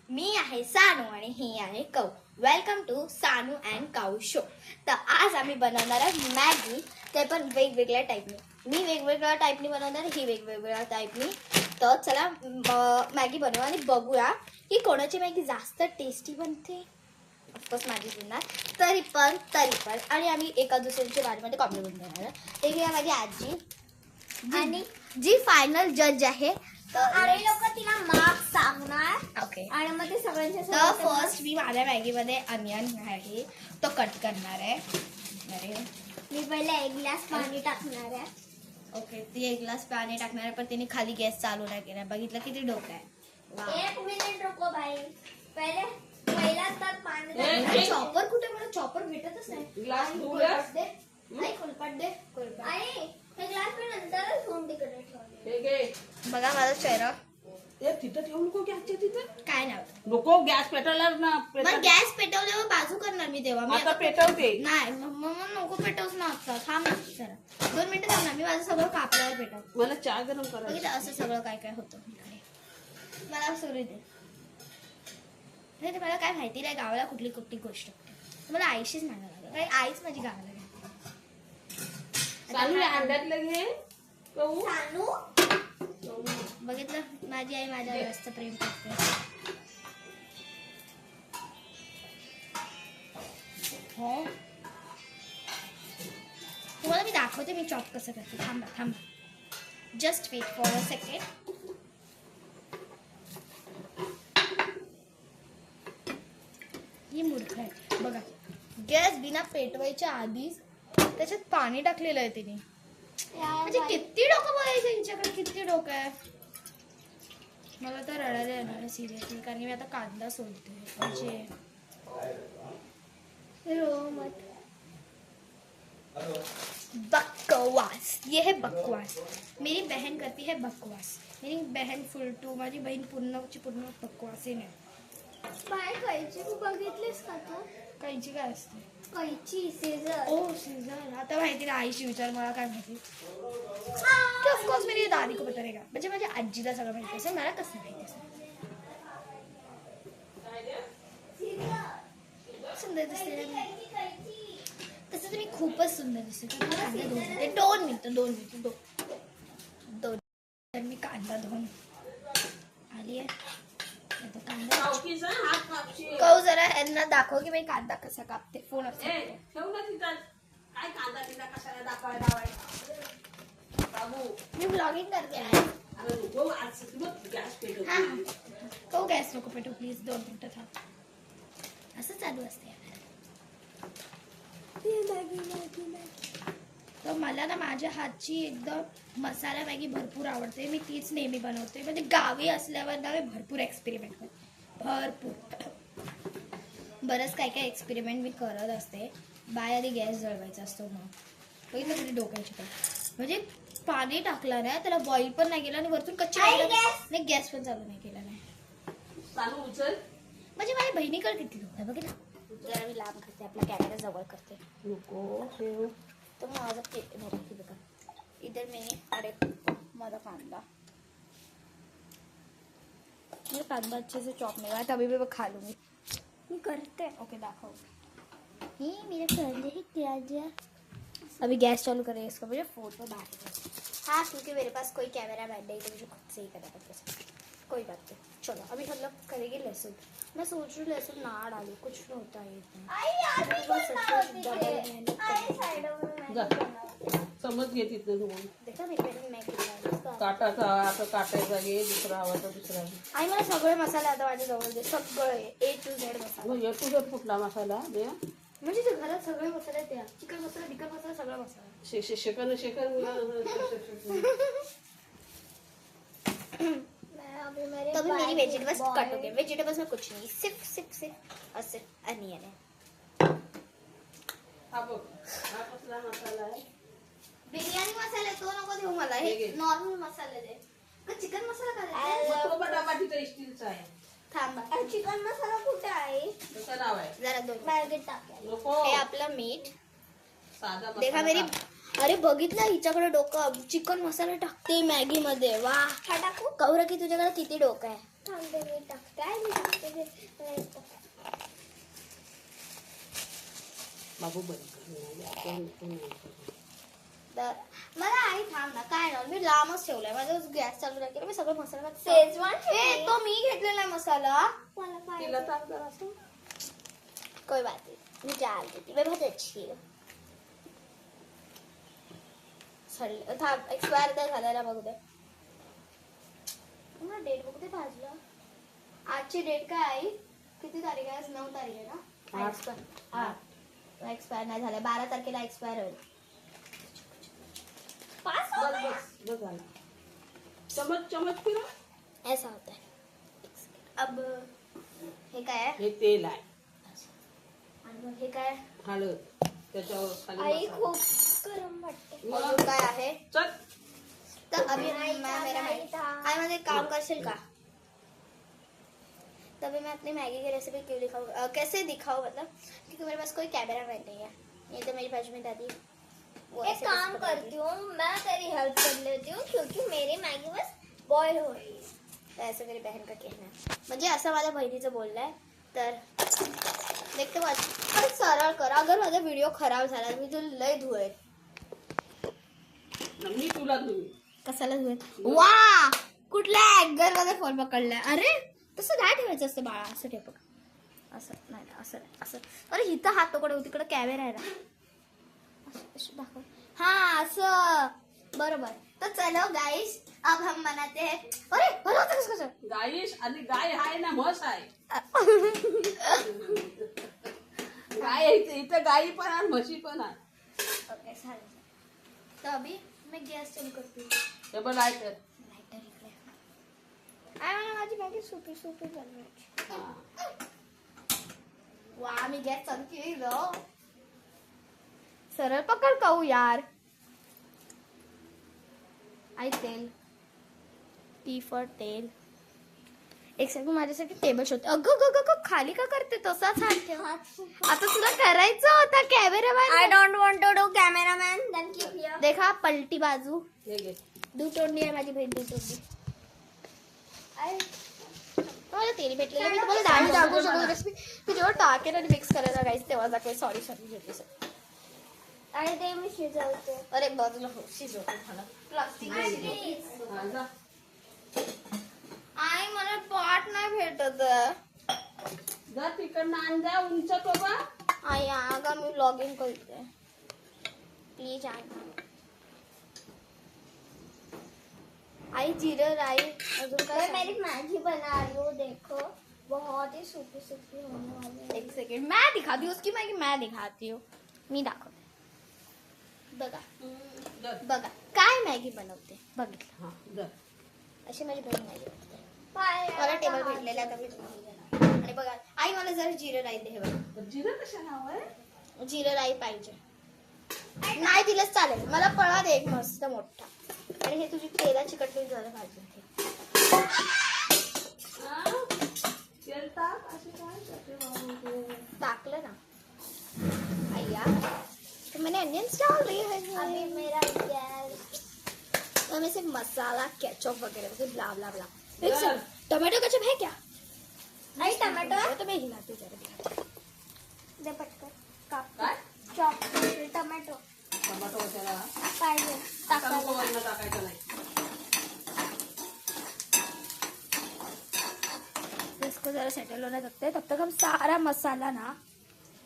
मी आहे सानू आणि हे आहे cow. Welcome to Sanu and cow show. तर आज आम्ही बनवणार आहे मॅगी, ते पण वेगवेगळ्या टाईपनी. मी वेगवेगळ्या टाईपनी बनवणार, ही वेगवेगळ्या टाईपनी. तर चला मॅगी बनवू आणि बघूया की कोणाची मॅगी जास्त टेस्टी बनते. ऑफकोर्स माझी बनणार. तरी पण आणि आम्ही एका दुसऱ्याच्या बाजूमध्ये कॉम्प्लिमेंट देणार. एक आहे माझी आजी आणि जी फायनल जज आहे. तर आम्ही लोक तिला मार्क्स सांगणार. ओके. आणि मग ते सगळ्यांच्या तर फर्स्ट मी माझ्या मॅगीमध्ये अनियन आहे तो कट करणार आहे. अरे मी पहिले एक ग्लास पाणी टाकणार आहे. ओके, ती एक ग्लास पाणी टाकणार आहे, पण तिने खाली गॅस चालू नाही केला. बघितलं किती डोकं आहे. एक मिनिट रुको बाई. पहिला तर पाणी. चॉपर कुठे? मला चॉपर भेटतच नाही. ग्लास कोलपाट दे. नाही, कोलपाट दे. कोलपाट. आई हे ग्लास मी नंतरच घेऊन तिकडे ठेवले. बघा माझा चेहरा. तिथं ठेवू नको गॅसच्या तिथं. काय नाही नको गॅस पेटवला ना. मग गॅस पेटवल्यावर बाजू करणार मी तेव्हा. मी आता पेटवते. नाही मग नको पेटवच ना. आता थांब जरा 2 मिनिटं थांब ना. मी माझं सगळं कापल्यावर पेटव. मला चहा गरम करायचं. बघितलं असं सगळं काय काय होतं. मला सुरू दे. नाही ते मला काय माहिती नाही गावाला कुठली कुठली गोष्ट. मला आईशीच म्हणायला लागलं, कारण आईच माझी गावाला गेली. चालू अंड्यातलं घे. कहू सानू बघितलं, माझी आई माझ्यावर जास्त प्रेम करते. हो, तुम्हाला मी दाखवते मी चॉप कसं करते. थांबा just wait for a second. ही मूर्ख आहे बघा. गॅस बिना पेटवायच्या आधीच त्याच्यात पाणी टाकलेलं आहे तिने. म्हणजे किती डोकं बोलायचं यांच्याकडे, किती डोकं आहे. मला तर रडायला येणार आहे सिरियसली, कारण मी आता कांदा सोलते. म्हणजे बकवास, ये है बकवास. मेरी बहन करती है बकवास. मेरी बहन फुलटू, माझी बहीण पूर्णची पूर्ण बकवास ही नाही. बाय कैची तू बघितलीस का तू? कैची काय असते? कैची सीझर. ओ सीझर. आता माहिती ना, आईशी विचार, मला काय माहिती. ऑफकोर्स मेरी दादी को पता रहेगा. म्हणजे माझ्या आजीला सगळं माहिती असेल, मला कसं माहिती असेल. सुंदर दिसते तसं तर मी खूपच सुंदर दिसते. तर 2 मिनिटं तर मी कांदा धुवून आली आहे. कौ जरा यांना दाखव की मी कांदा कसा कापते. फोन असते ठेवू ना तिथं. काय कांदा तिला कशाला दाखवायला. मी ब्लॉगिंग करते आहे. गॅस पेटव. कौ गॅस नको पेटू प्लीज. 2 मिनिटं थांब. असं चालू असते. तर मला ना माझ्या हातची एकदम मसाला मॅगी भरपूर आवडते. मी तीच नेहमी बनवते. म्हणजे गावी असल्यावर ना मी भरपूर एक्सपेरिमेंट करते. बरंच काय काय एक्सपेरिमेंट मी करत असते. बाय आधी गॅस जळवायचा असतो. मग बघितलं किती डोक्याची पण. म्हणजे पाणी टाकलं नाही, त्याला बॉईल पण नाही केलं आणि वरतून कच्ची नाही, गॅस पण चालू नाही केला नाही. चालू उचल. म्हणजे माझ्या बहिणीकडे किती लोक आहे बघितलं. जरा मी लांब करते, आपला कॅमेरा जवळ करते. नको ठेव. तर माझं बघा इधर मी अरे माझा कांदा मेरे कांदा अच्छे से चॉप नहीं हुआ तभी भी वो खा लूंगी. मी करते. ओके दाखो. ये मेरे कांदे ही प्याज. अभी गैस चालू करें इसको. मुझे फोटो बाहर. हाँ, क्योंकि मेरे पास कोई कैमरा मैन नहीं तो मुझे खुद से ही करना पड़ता है. कोई बात नहीं. चलो अभी हम लोग करेंगे लहसुन. मैं सोच रही हूँ लहसुन ना डालूं, कुछ नहीं होता है इतना. समज घे तिथं धुवून. देखा मेरे पेट में काटाचा आता काटायचा घे. दुसरा हवा तर दुसरा घे. आई मला सगळे मसाले आता माझ्या जवळ दे. सगळे A to Z मसाला. तुझ्या कुठला मसाला दे. म्हणजे ते घरात सगळे मसाले द्या. चिकन मसाला, बिकन मसाला, सगळा मसाला. शेकन तो भी मेरी वेजिटेबल्स कट हो गए. वेजिटेबल्स में कुछ नहीं, सिर्फ और सिर्फ अनियन है. हा बघ, हा कसला मसाला आहे. बिर्याणी मसाले तो नको देऊ मला. हे नॉर्मल मसाले दे. का चिकन मसाला तो डबा तिथं स्टीलचा आहे. थांबा. चिकन मसाला कुठे आहे? कसं नाव आहे. जरा 2 मॅगीत टाकले. नको. हे आपलं मीठ. साधा देखा मसाला. अरे बघितलं हिच्याकडे डोकं, चिकन मसाला टाकते मॅगी मध्ये. वा हा टाकू कौरा की तुझ्याकडे किती डोकं आहे. थांबते मी टाकते मी टाकते बाबू बंद तर मला आई थांब ना, काय ना मी लांबच ठेवलाय, माझा गॅस चालू नाही केला, मी सगळं मसाला शेजवान ए तो मी घेतलेला आहे मसाला. मला तिला पाहिजे टाक जरासं. कोई बात नहीं, मैं डाल देती, मैं बहुत अच्छी हूँ. थांब एक्सपायर तर झालेला बघू दे. डेट बघू दे भाजला. आजची डेट काय आई? किती तारीख आहे? आज 9 तारीख आहे ना. एक्सपायर नाही झालं, 12 तारखेला एक्सपायर होईल. पास बस बस बस झालं. चमच चमच फिरव. ऐसा होता है. अब हे काय आहे? हे तेल आहे, आणि मग हे काय? हळद, त्याच्यावर खाली आई मसाला. खूप गरम वाटते अजून काय आहे? चल तर अभी मेरा आई मुझे काम करशील का? तभी मैं अपनी मैगी की रेसिपी क्यों दिखाऊँ, कैसे दिखाऊँ, मतलब क्योंकि मेरे पास कोई कैमरा मैन नहीं है. ये तो मेरी बाजू में दादी वो एक ऐसे काम बस पकड़ करती हूँ मैं तेरी हेल्प कर लेती हूँ क्योंकि मेरी मैगी बस बॉईल हो रही है. तर ऐसे मेरी बहन का कहना है, म्हणजे असं माझ्या बहिणीचं बोलणं आहे. तर देखते वाच, अरे सरळ कर, अगर माझा व्हिडिओ खराब झाला मी तुला लय धुवेल. मी तुला धुवी. कसाला धुवेल? वा कुठल्या अँगल मध्ये फोन पकडलाय? अरे तसं नाही ठेवायचं असतं बाळा, असं ठेव बघ, असं नाही ना, असं नाही, असं. अरे हिथं हात पकडू, तिकडे कॅमेरा आहे ना, असं दाखव. हा असं बरोबर. तर चलो गाइस, अब हम बनाते हैं. अरे बरोबर कसं कसं गाईश आणि गाय आहे ना, म्हस आहे. गाय आहे इथं, गाई पण आहे म्हशी पण आहे. ओके चालेल. तर अभी मैं गॅस चालू करते. हे बघ लाईटर. लाईटर इकडे. आय मला माझी मॅगी सुपी सुपी बनवायची. वा मी गॅस चालू केलं. सरळ पकड खाऊ यार. आई तेल, टी फॉर तेल. एक सेकंड माझ्यासाठी टेबल शोधते. अगं ग ग ग खाली का करते तसाच हात ठेव. आता तुला करायचं होता cameraman. I don't want to do cameraman. Then keep here. देखा पलटी बाजू. हे घे. दुतोंडी आहे माझी बहीण, दुतोंडी. मला तेल भेटलेलं, मी तुम्हाला डाळी दाखवू शकतो रेसिपी. ती जेव्हा टाकेल आणि मिक्स करायला गाईस तेव्हा दाखवेल. सॉरी सॉरी घेते सर. आणि ते मी शिजवते. अरे बाजूला हो, शिजवते मला. प्लास्टिक हा, जा. आई मला पाट नाही भेटत. जा तिकडनं आण, जा उंच बाबा. आई आगा मी लॉग इन करते प्लीज. आई जीरा राई अजून मैं काय? मेरी मैगी बना रही हूँ देखो बहुत ही सूखी सूखी होने वाली है. एक सेकंड मैं दिखाती हूँ उसकी मैगी, मैं दिखाती हूँ. मी दाखवते. बघा जा. बघा काय मॅगी बनवते बघितलं. हा, जा. अशी माझी बहीण मॅगी बनवते. पाय- मला टेबल भेटलेला आता मी तुम्हाला देणार. आणि बघा आई मला जरा जिरं राई दे. हे बघा जिरं कशाला हवंय? जिरं राई पाहिजे. नाही दिलंच चालेल, मला पळा दे एक मस्त मोठा. आणि हे तुझी तेलाची कटली जरा भाजून घे. हा? तेल टाक, असे काय करते बाबा? टाकलं ना आया, तो मैंने अनियंस डाल दिए अभी हैं. मेरा गैस तो मैं सिर्फ मसाला केचप वगैरह ब्ला ब्ला ब्ला. यार. एक सेकंड, टमाटो केचप है क्या? आई टमाटो है? तो मैं हिलाती जरा. दे पटकन काप काय? चॉप टमाटो टमाटो कशाला? पाहिजे आता नको वरनं टाकायचं नाही. इसको जरा सेटल होने रखते हैं. तब तक हम सारा मसाला ना,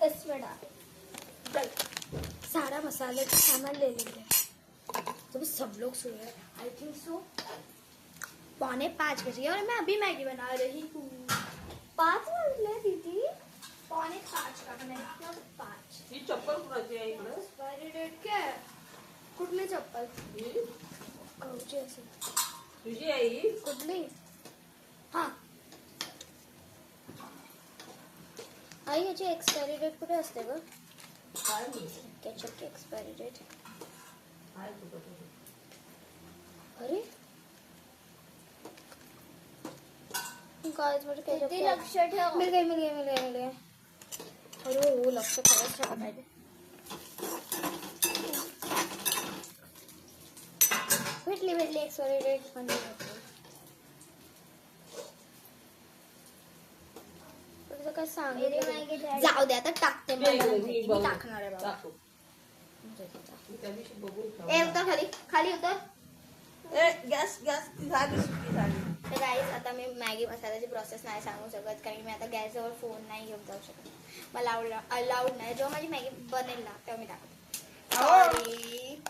इसमें डाल. सारा मसाले का सामान ले लेंगे. जब सब लोग सो रहे हैं, आई थिंक सो 4:45 बजे, और मैं अभी मैगी बना रही हूँ. 5 वाजले दीदी. 4:45 का बनाई. 5 ही चप्पल कुणाची आहे इकडं? एक्सपायरी डेट क्या है? कुठली चप्पल? ही? कौची असेल. तुझी आहे ही? कुठली? हा आई याची एक्सपायरी डेट कुठे असते ग? काय म्हणते? केचपची एक्सपायरी डेट. आहे कुठं तरी. अरे गाइस मुझे केचप दीदी लक्ष ठेव. मिल गई. अरे हो लक्ष खरंच ठेवा पाहिजे. भेटली एक्सपायरी डेट पण भेटली. तुझं काय मेरी मॅगी सांगितलं? जाऊ दे आता टाकते नाही, मला मी माहिती. बघू. मी टाकणार आहे बाबा. टाकू. त्या दिवशी बघू ए उतर खाली खाली उतर. गॅस गॅस झाली सुकी झाली. तर गाईज आता मी मॅगी मसाल्याची प्रोसेस नाही सांगू शकत कारण की मी आता गॅसजवळ फोन नाही घेऊन जाऊ शकत. मला अलाउड नाही. जेव्हा माझी मॅगी बनेल ना तेव्हा मी टाकते. सॉरी.